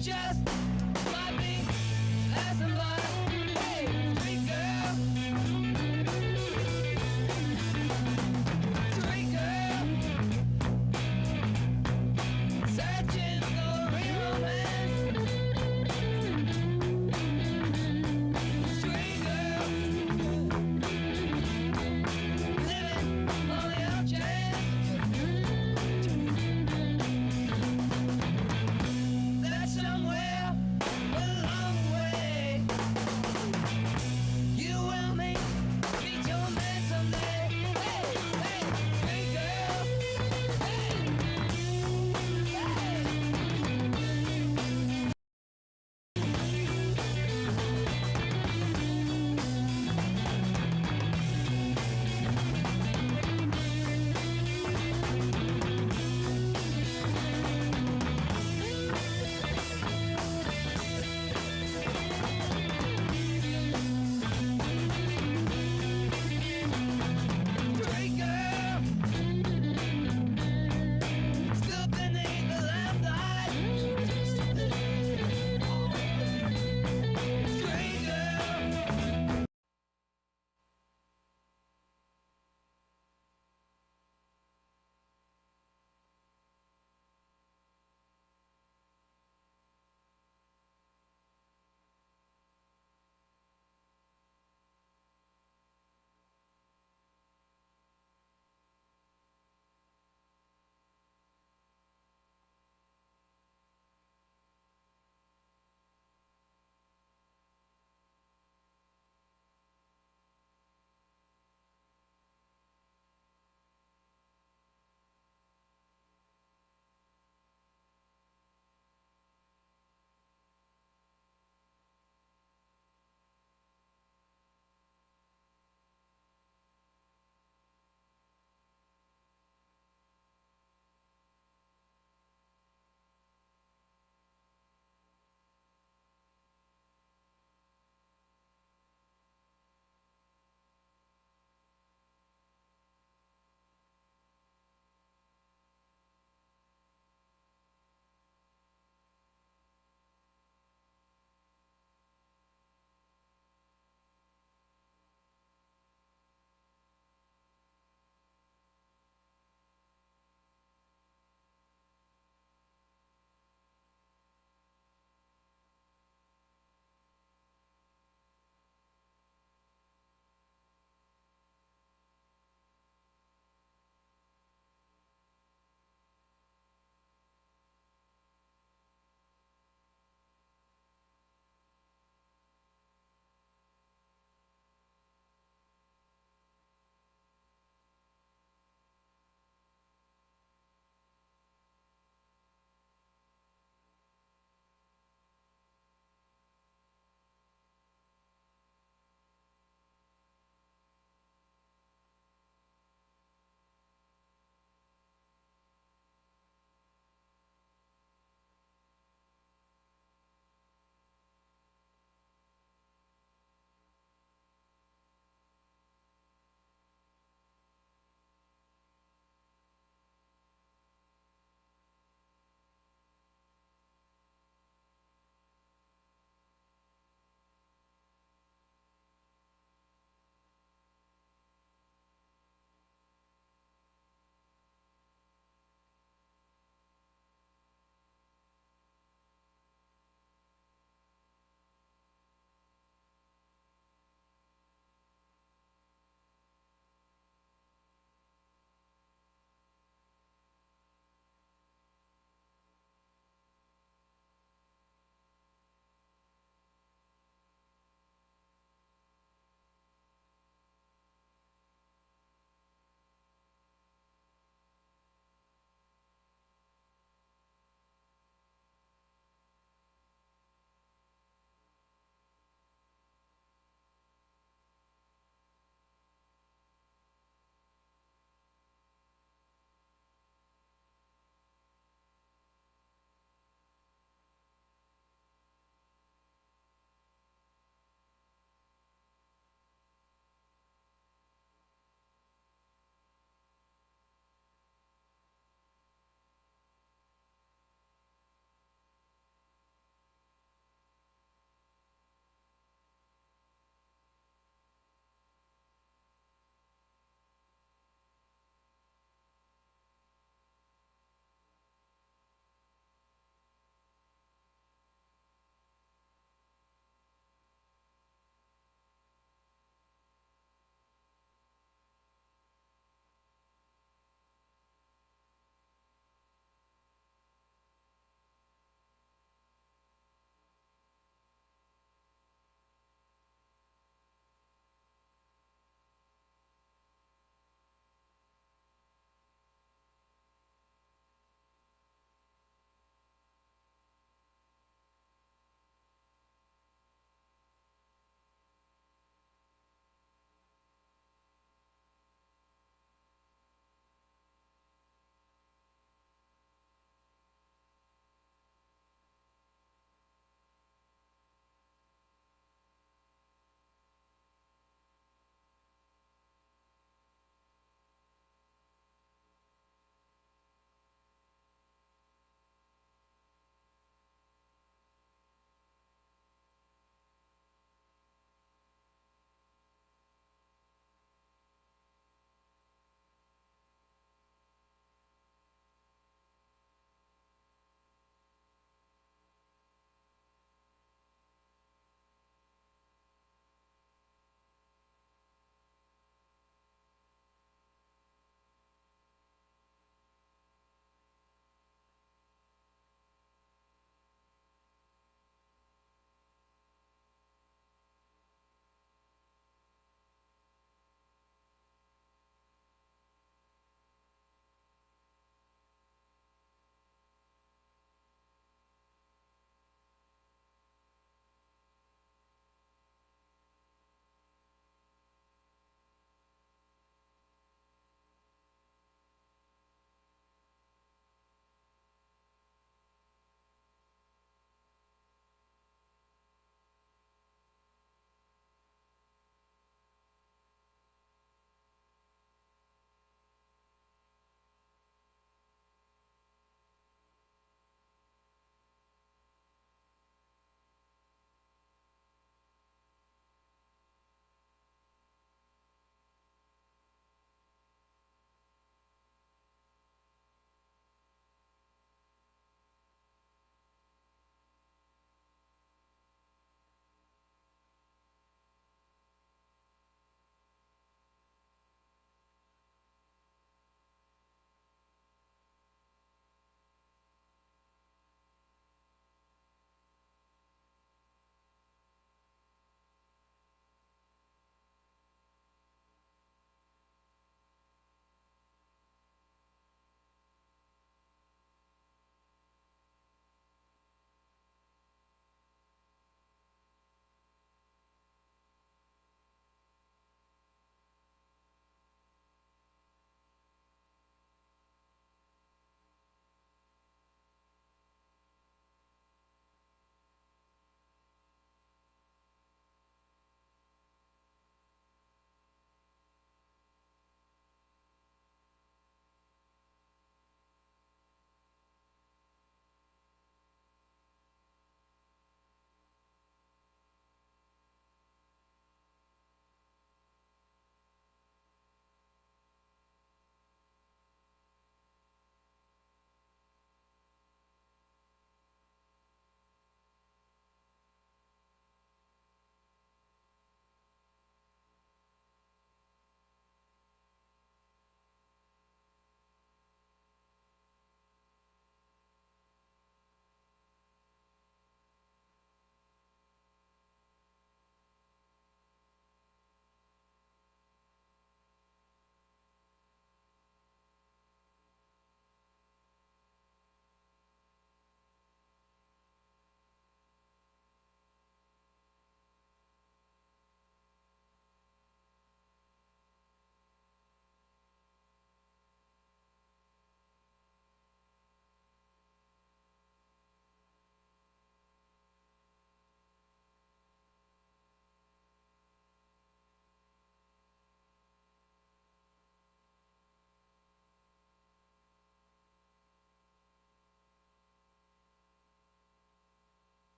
just might be as a light. Hey, street girl. Street girl. Searching for real romance. Street girl. Living on the off chance that somewhere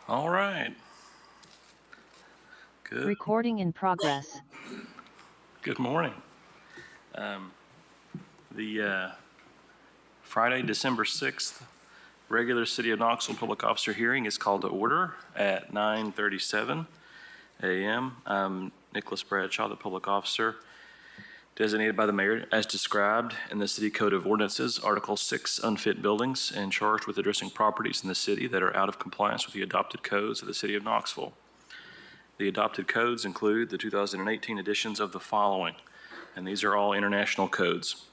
All right. Good. Recording in progress. Good morning. The Friday, December 6th, regular City of Knoxville public officer hearing is called to order at 9:37 a.m. I'm Nicholas Bradshaw, the public officer designated by the mayor as described in the City Code of Ordinances, Article 6, unfit buildings, and charged with addressing properties in the city that are out of compliance with the adopted codes of the City of Knoxville. The adopted codes include the 2018 editions of the following, and these are all international codes: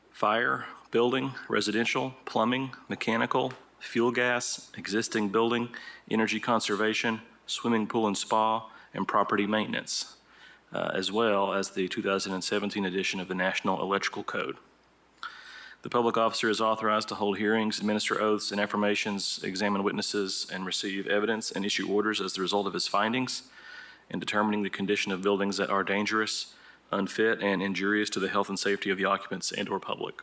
fire, building, residential, plumbing, mechanical, fuel gas, existing building, energy conservation, swimming pool and spa, and property maintenance, as well as the 2017 edition of the National Electrical Code. The public officer is authorized to hold hearings, administer oaths and affirmations, examine witnesses, and receive evidence and issue orders as the result of his findings in determining the condition of buildings that are dangerous, unfit, and injurious to the health and safety of the occupants and/or public.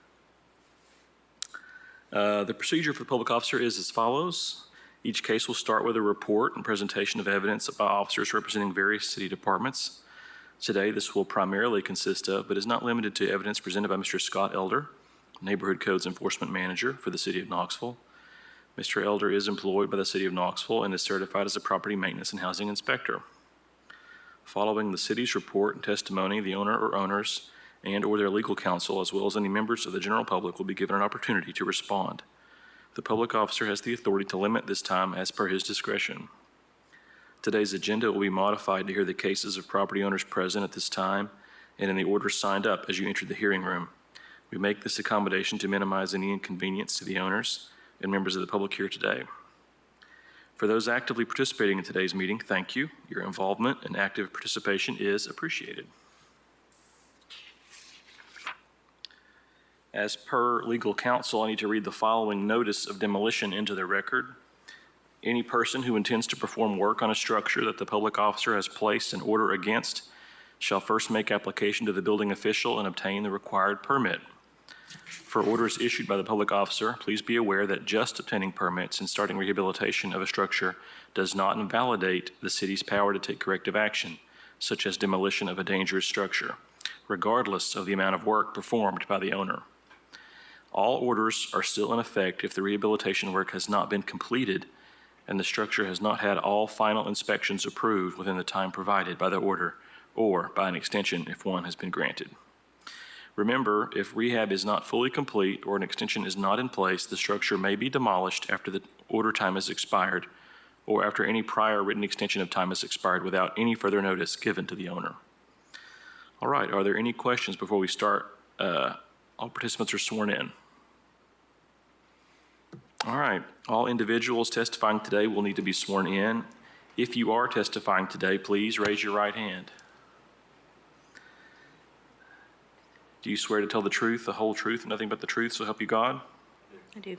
The procedure for the public officer is as follows. Each case will start with a report and presentation of evidence by officers representing various city departments. Today, this will primarily consist of, but is not limited to, evidence presented by Mr. Scott Elder, Neighborhood Codes Enforcement Manager for the City of Knoxville. Mr. Elder is employed by the City of Knoxville and is certified as a property maintenance and housing inspector. Following the city's report and testimony, the owner or owners and/or their legal counsel, as well as any members of the general public, will be given an opportunity to respond. The public officer has the authority to limit this time as per his discretion. Today's agenda will be modified to hear the cases of property owners present at this time and in the order signed up as you enter the hearing room. We make this accommodation to minimize any inconvenience to the owners and members of the public here today. For those actively participating in today's meeting, thank you. Your involvement and active participation is appreciated. As per legal counsel, I need to read the following notice of demolition into the record. Any person who intends to perform work on a structure that the public officer has placed an order against shall first make application to the building official and obtain the required permit. For orders issued by the public officer, please be aware that just obtaining permits and starting rehabilitation of a structure does not invalidate the city's power to take corrective action, such as demolition of a dangerous structure, regardless of the amount of work performed by the owner. All orders are still in effect if the rehabilitation work has not been completed and the structure has not had all final inspections approved within the time provided by the order, or by an extension if one has been granted. Remember, if rehab is not fully complete or an extension is not in place, the structure may be demolished after the order time has expired or after any prior written extension of time has expired without any further notice given to the owner. All right, are there any questions before we start? All participants are sworn in. All right, all individuals testifying today will need to be sworn in. If you are testifying today, please raise your right hand. Do you swear to tell the truth, the whole truth, and nothing but the truth, so help you God? I do.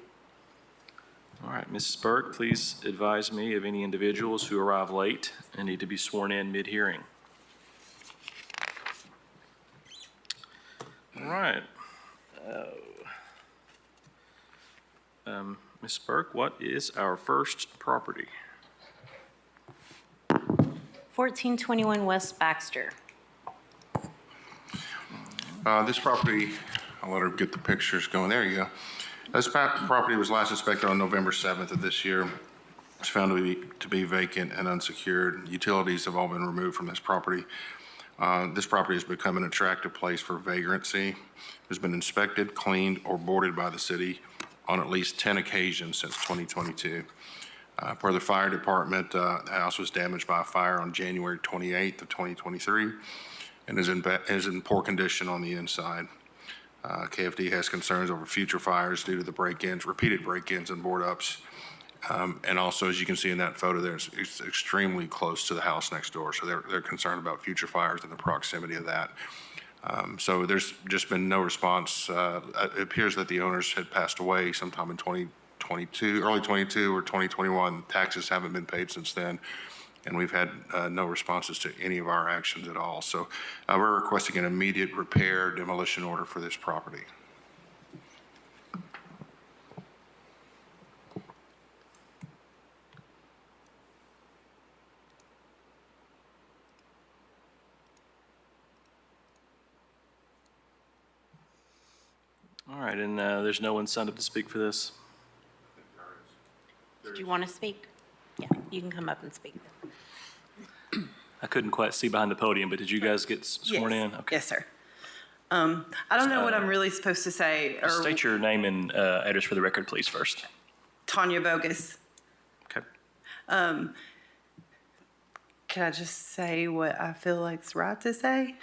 All right, Mrs. Burke, please advise me of any individuals who arrive late and need to be sworn in mid-hearing. All right. Ms. Burke, what is our first property? 1421 West Baxter. This property, I'll let her get the pictures going. There you go. This property was last inspected on November 7th of this year. It's found to be vacant and unsecured. Utilities have all been removed from this property. This property has become an attractive place for vagrancy. It has been inspected, cleaned, or boarded by the city on at least 10 occasions since 2022. Per the fire department, the house was damaged by a fire on January 28th of 2023 and is in poor condition on the inside. KFD has concerns over future fires due to the break-ins, repeated break-ins and board-ups. And also, as you can see in that photo there, it's extremely close to the house next door. So they're concerned about future fires and the proximity of that. So there's just been no response. It appears that the owners had passed away sometime in 2022, early 22 or 2021. Taxes haven't been paid since then. And we've had no responses to any of our actions at all. So we're requesting an immediate repair demolition order for this property. All right, and there's no one signed up to speak for this? Did you want to speak? Yeah, you can come up and speak. I couldn't quite see behind the podium, but did you guys get sworn Yes. in? Okay. Yes, sir. I don't know what I'm really supposed to say, or State your name and address for the record, please, first. Tanya Bogus. Okay. Can I just say what I feel like's right to say?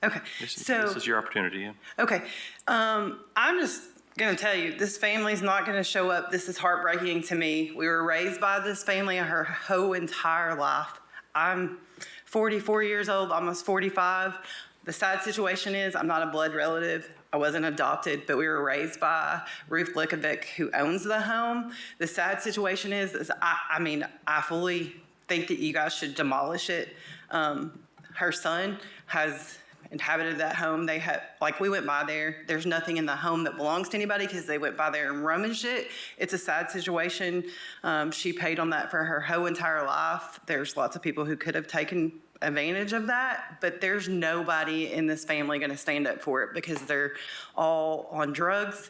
Okay, This so, is your opportunity. Yeah. okay. I'm just gonna tell you, this family's not gonna show up. This is heartbreaking to me. We were raised by this family her whole entire life. I'm 44 years old, almost 45. The sad situation is I'm not a blood relative. I wasn't adopted, but we were raised by Ruth Likovic, who owns the home. The sad situation is I fully think that you guys should demolish it. Her son has inhabited that home. They had, like, we went by there. There's nothing in the home that belongs to anybody because they went by there and rummaged it. It's a sad situation. She paid on that for her whole entire life. There's lots of people who could have taken advantage of that, but there's nobody in this family going to stand up for it because they're all on drugs.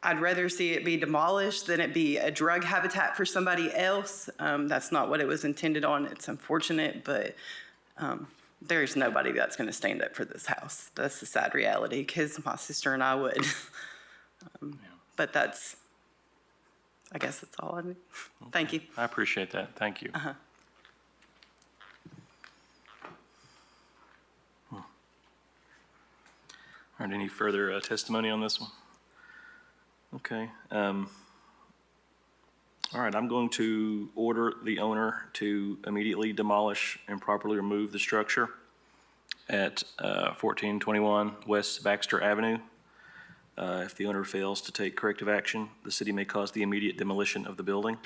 I'd rather see it be demolished than it be a drug habitat for somebody else. That's not what it was intended on. It's unfortunate, but there's nobody that's going to stand up for this house. That's the sad reality, because my sister and I would. But that's, I guess that's all I need. Thank you. I appreciate that. Thank you. All right, any further testimony on this one? Okay. All right, I'm going to order the owner to immediately demolish and properly remove the structure at 1421 West Baxter Avenue. If the owner fails to take corrective action, the city may cause the immediate demolition of the building,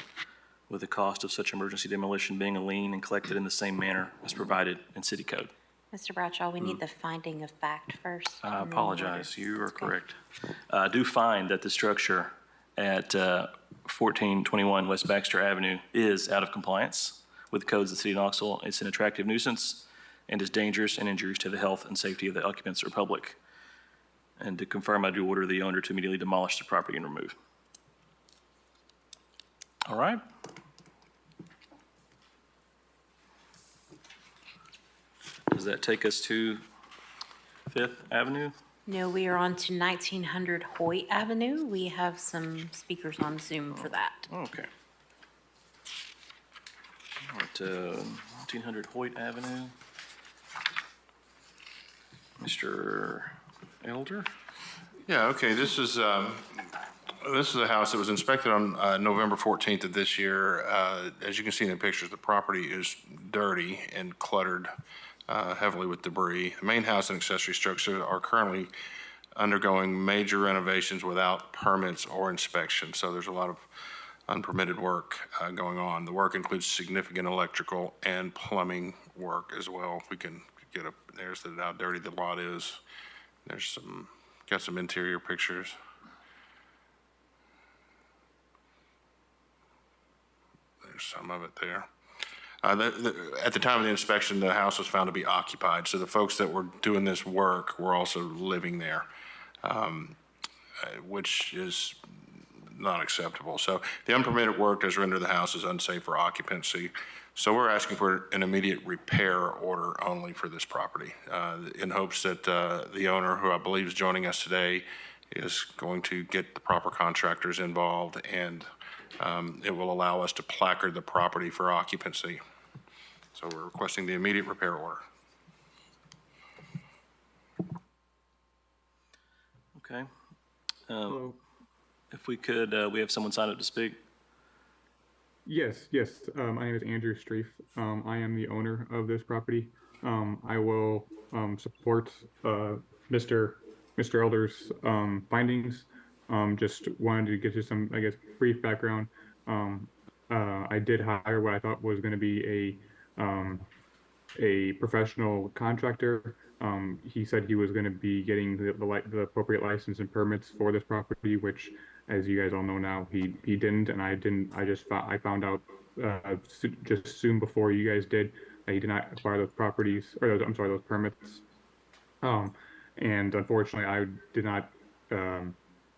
with the cost of such emergency demolition being a lien and collected in the same manner as provided in city code. Mr. Bradshaw, we need the finding of fact first. I and then the order. apologize, you are Okay. correct. I do find that the structure at 1421 West Baxter Avenue is out of compliance with the codes of the city of Knoxville. It's an attractive nuisance and is dangerous and injurious to the health and safety of the occupants or public. And to confirm, I do order the owner to immediately demolish the property and remove. All right. Does that take us to Fifth Avenue? No, we are on to 1900 Hoyt Avenue. We have some speakers on Zoom for that. Okay. All right, 1900 Hoyt Avenue. Mr. Elder? Yeah, okay, this is a house that was inspected on November 14th of this year. As you can see in the pictures, the property is dirty and cluttered heavily with debris. The main house and accessory structure are currently undergoing major renovations without permits or inspection, so there's a lot of unpermitted work going on. The work includes significant electrical and plumbing work as well. If we can get up, there's how dirty the lot is. There's got some interior pictures. There's some of it there. At the time of the inspection, the house was found to be occupied, so the folks that were doing this work were also living there, which is not acceptable. So the unpermitted work does render the house as unsafe for occupancy. So we're asking for an immediate repair order only for this property, in hopes that the owner, who I believe is joining us today, is going to get the proper contractors involved, and it will allow us to placard the property for occupancy. So we're requesting the immediate repair order. Okay. Hello. If we could, we have someone sign up to speak. Yes. My name is Andrew Streif. I am the owner of this property. I will support Mr. Elder's findings. Just wanted to get you some, I guess, brief background. I did hire what I thought was going to be a professional contractor. He said he was going to be getting the appropriate license and permits for this property, which, as you guys all know now, he didn't, and I didn't. I found out just soon before you guys did that he did not acquire those properties, or those permits. And unfortunately, I did not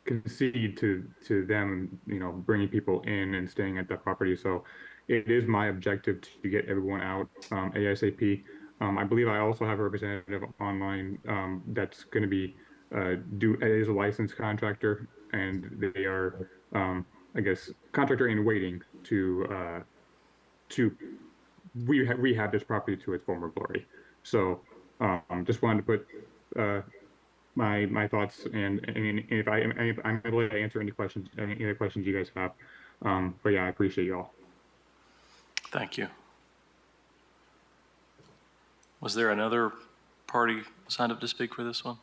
concede to them, bringing people in and staying at that property. So it is my objective to get everyone out ASAP. I believe I also have a representative online that's going to be is a licensed contractor, and they are, I guess, contractor in waiting to rehab this property to its former glory. So just wanted to put my thoughts, and if I'm able to answer any other questions you guys have. But yeah, I appreciate you all. Thank you. Was there another party signed up to speak for this one?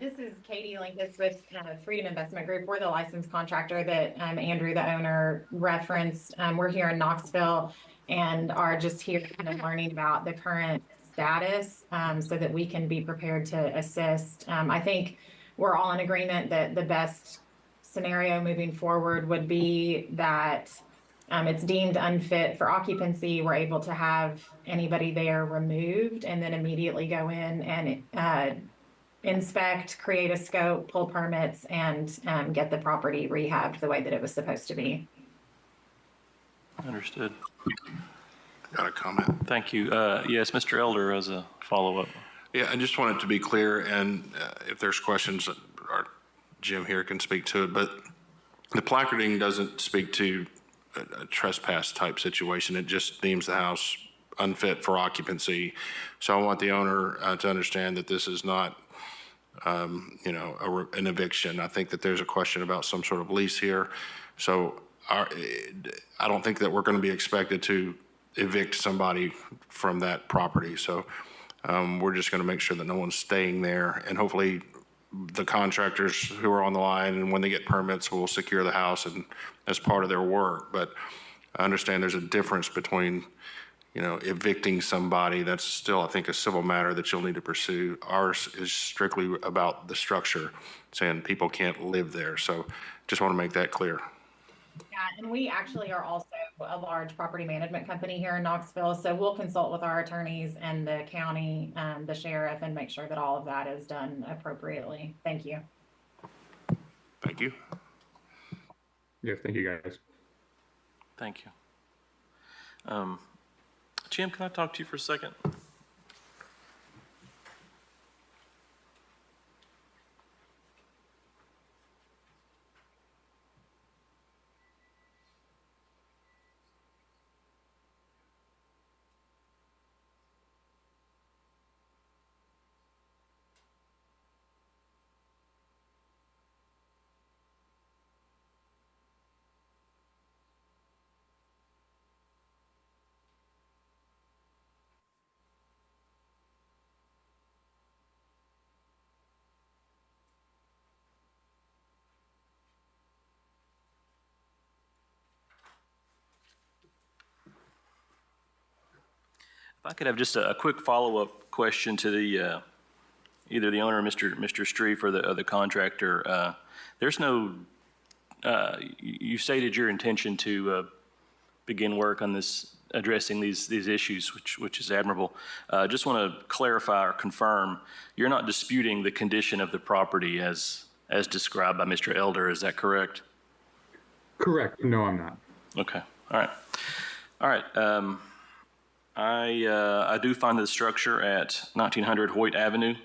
This is Katie Linkus with Freedom Investment Group. We're the licensed contractor that Andrew, the owner, referenced. We're here in Knoxville and are just here kind of learning about the current status so that we can be prepared to assist. I think we're all in agreement that the best scenario moving forward would be that it's deemed unfit for occupancy. We're able to have anybody there removed and then immediately go in and inspect, create a scope, pull permits, and get the property rehabbed the way that it was supposed to be. Understood. Got a comment? Thank you. Yes, Mr. Elder has a follow-up. Yeah, I just wanted to be clear, and if there's questions, our Jim here can speak to it, but the placarding doesn't speak to a trespass type situation. It just deems the house unfit for occupancy. So I want the owner to understand that this is not an eviction. I think that there's a question about some sort of lease here. So I don't think that we're going to be expected to evict somebody from that property. So we're just going to make sure that no one's staying there, and hopefully the contractors who are on the line, and when they get permits, will secure the house and as part of their work. But I understand there's a difference between evicting somebody. That's still, I think, a civil matter that you'll need to pursue. Ours is strictly about the structure, saying people can't live there. So just want to make that clear. Yeah, and we actually are also a large property management company here in Knoxville. So we'll consult with our attorneys and the county, the sheriff, and make sure that all of that is done appropriately. Thank you. Thank you. Yes, thank you guys. Thank you. Jim, can I talk to you for a second? If I could have just a quick follow-up question to the either the owner, Mr. Streif, or the contractor. There's no. You stated your intention to begin work on this, addressing these issues, which is admirable. Just want to clarify or confirm, you're not disputing the condition of the property as described by Mr. Elder. Is that correct? Correct. No, I'm not. Okay. All right. All right. I do find that the structure at 1900 Hoyt Avenue,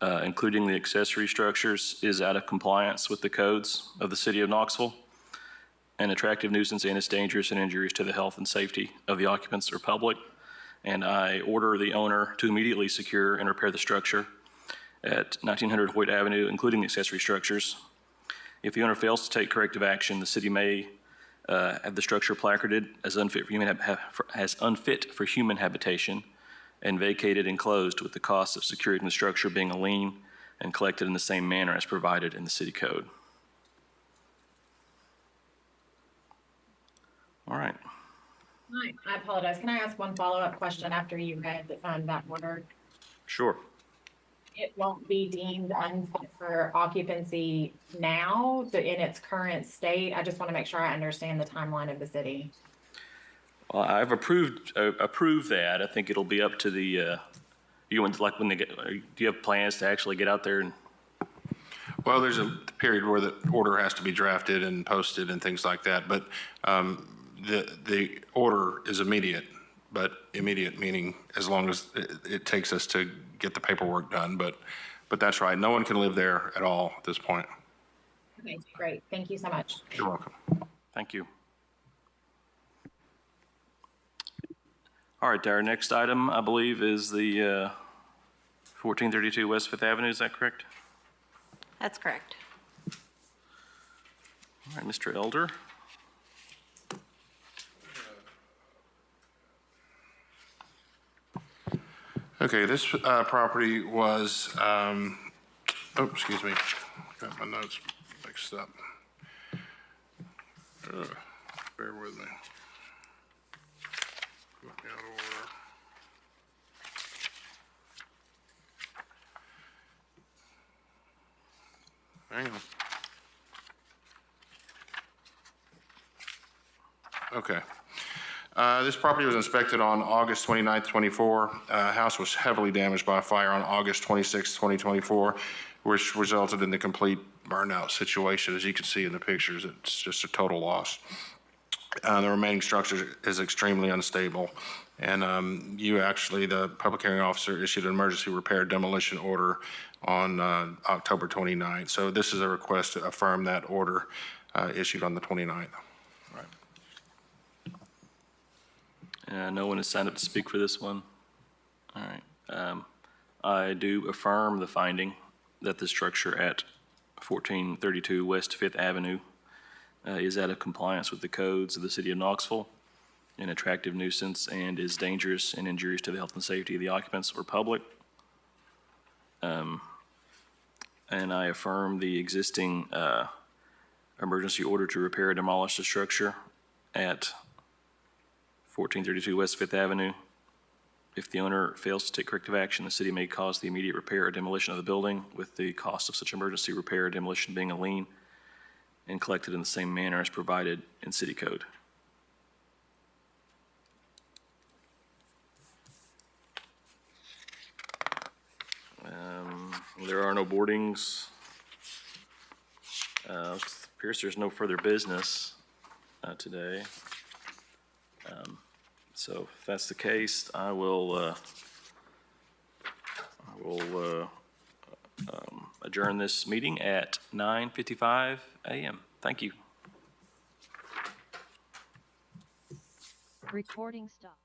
including the accessory structures, is out of compliance with the codes of the city of Knoxville, an attractive nuisance, and is dangerous and injurious to the health and safety of the occupants or public. And I order the owner to immediately secure and repair the structure at 1900 Hoyt Avenue, including the accessory structures. If the owner fails to take corrective action, the city may have the structure placarded as unfit for human habitation and vacated and closed, with the cost of securing the structure being a lien and collected in the same manner as provided in the city code. All right. I apologize. Can I ask one follow-up question after you read that order? Sure. It won't be deemed unfit for occupancy now, in its current state. I just want to make sure I understand the timeline of the city. Well, I've approved that. I think it'll be up to the You want, like, when they get, do you have plans to actually get out there and, Well, there's a period where the order has to be drafted and posted and things like that, but the order is immediate, but immediate meaning as long as it takes us to get the paperwork done, but that's right. No one can live there at all at this point. Okay, great. Thank you so much. You're welcome. thank you. All right, our next item, I believe, is the 1432 West Fifth Avenue, is that correct? That's correct. All right, Mr. Elder. Okay, this property was, excuse me, got my notes mixed up. Bear with me. Put me out of order. Hang on. Okay. This property was inspected on August 29th, 24. House was heavily damaged by a fire on August 26th, 2024, which resulted in the complete burnout situation. As you can see in the pictures, it's just a total loss. The remaining structure is extremely unstable. And you actually, the public hearing officer, issued an emergency repair demolition order on October 29th. So this is a request to affirm that order issued on the 29th. No one has signed up to speak for this one. All right. I do affirm the finding that the structure at 1432 West Fifth Avenue is out of compliance with the codes of the city of Knoxville, an attractive nuisance, and is dangerous and injurious to the health and safety of the occupants or public. And I affirm the existing emergency order to repair or demolish the structure at 1432 West Fifth Avenue. If the owner fails to take corrective action, the city may cause the immediate repair or demolition of the building, with the cost of such emergency repair or demolition being a lien and collected in the same manner as provided in city code. There are no boardings. It appears there's no further business today. So if that's the case, I will adjourn this meeting at 9:55 a.m. Thank you. Recording stop.